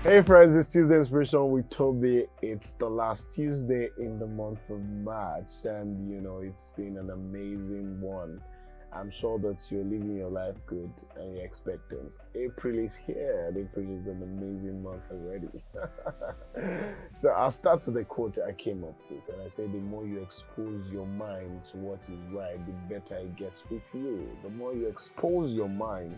Hey friends, it's Tuesday Inspiration with Toby. It's the last Tuesday in the month of March, and it's been an amazing one. I'm sure that you're living your life good and you're expectant. April is here, and April is an amazing month already. So I'll start with a quote I came up with, and I say, the more you expose your mind to what is right, the better it gets with you. The more you expose your mind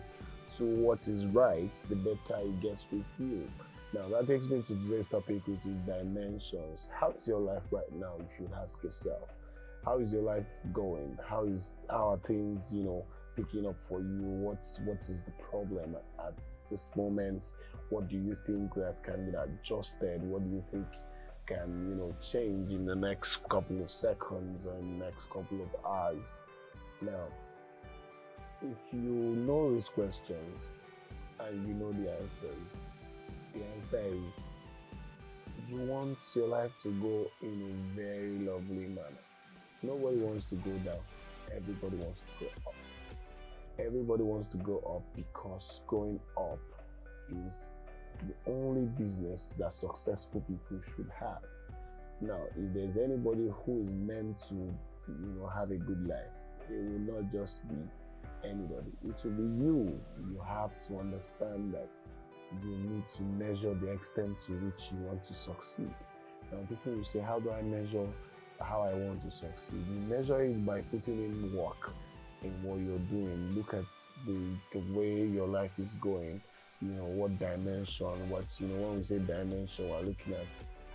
to what is right, the better it gets with you. Now, that takes me to today's topic, which is dimensions. How is your life right now, if you ask yourself? How is your life going? How are things, picking up for you? What is the problem at this moment? What do you think that can be adjusted? What do you think can, change in the next couple of seconds or in the next couple of hours? Now, if you know these questions and you know the answers, the answer is you want your life to go in a very lovely manner. Nobody wants to go down. Everybody wants to go up. Everybody wants to go up because going up is the only business that successful people should have. Now, if there's anybody who is meant to, have a good life, it will not just be anybody. It will be you. You have to understand that you need to measure the extent to which you want to succeed. Now, people will say, how do I measure how I want to succeed? You measure it by putting in work in what you're doing. Look at the way your life is going, what dimension, when we say dimension, we're looking at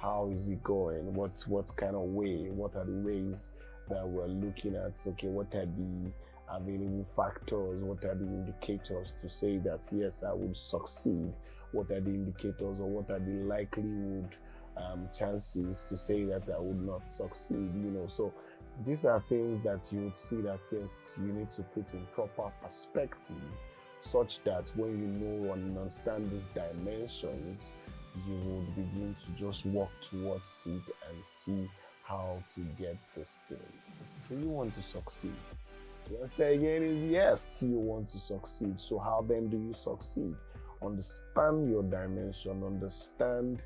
how is it going, what kind of way, what are the ways that we're looking at, okay, what are the available factors, what are the indicators to say that yes, I would succeed, what are the indicators or what are the likelihood chances to say that I would not succeed, so these are things that you would see that yes, you need to put in proper perspective such that when you know and understand these dimensions, you would begin to just walk towards it and see how to get this thing. Do you want to succeed? The answer again is yes, you want to succeed. So how then do you succeed? Understand your dimension, understand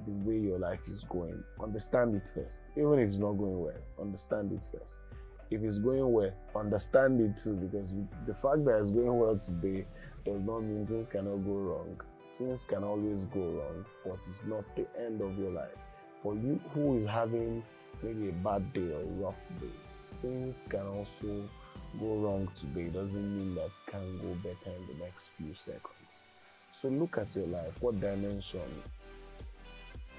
the way your life is going. Understand it first. Even if it's not going well, understand it first. If it's going well, understand it too, because the fact that it's going well today does not mean things cannot go wrong. Things can always go wrong, but it's not the end of your life. For you who is having maybe a bad day or a rough day, things can also go wrong today. Doesn't mean that it can go better in the next few seconds. So look at your life. What dimension?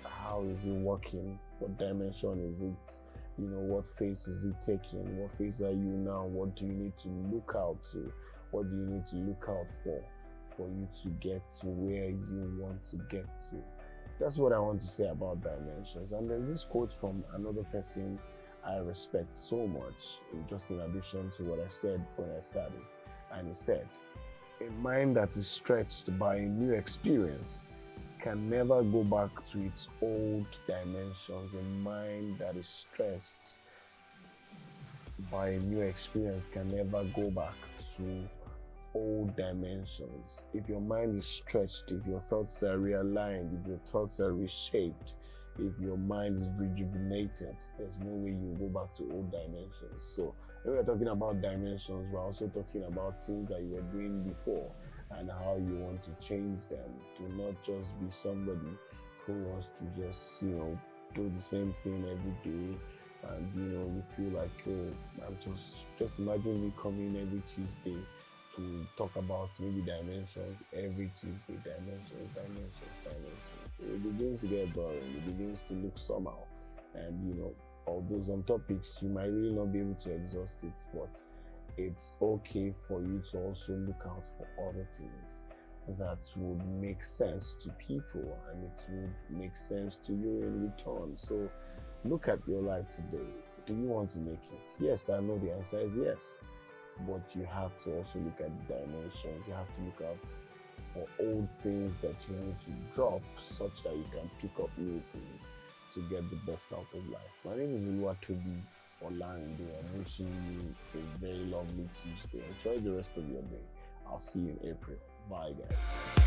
How is it working? What dimension is it? What phase is it taking? What phase are you now? What do you need to look out to? What do you need to look out for you to get to where you want to get to? That's what I want to say about dimensions. And there's this quote from another person I respect so much, just in addition to what I said when I started. And he said, a mind that is stretched by a new experience can never go back to its old dimensions. A mind that is stretched by a new experience can never go back to old dimensions. If your mind is stretched, if your thoughts are realigned, if your thoughts are reshaped, if your mind is rejuvenated, there's no way you go back to old dimensions. So when we're talking about dimensions, we're also talking about things that you were doing before and how you want to change them. Do not just be somebody who wants to just, do the same thing every day. And, you feel like, oh, I'm just imagine me coming every Tuesday to talk about maybe dimensions every Tuesday, dimensions. It begins to get boring. It begins to look somehow. And, although some topics you might really not be able to exhaust it, but it's okay for you to also look out for other things that would make sense to people and it would make sense to you in return. So look at your life today. Do you want to make it? Yes, I know the answer is yes. But you have to also look at the dimensions. You have to look out for old things that you need to drop such that you can pick up new things to get the best out of life. My name is Oluwatobi Olarinde. I'm wishing you a very lovely Tuesday. Enjoy the rest of your day. I'll see you in April. Bye, guys.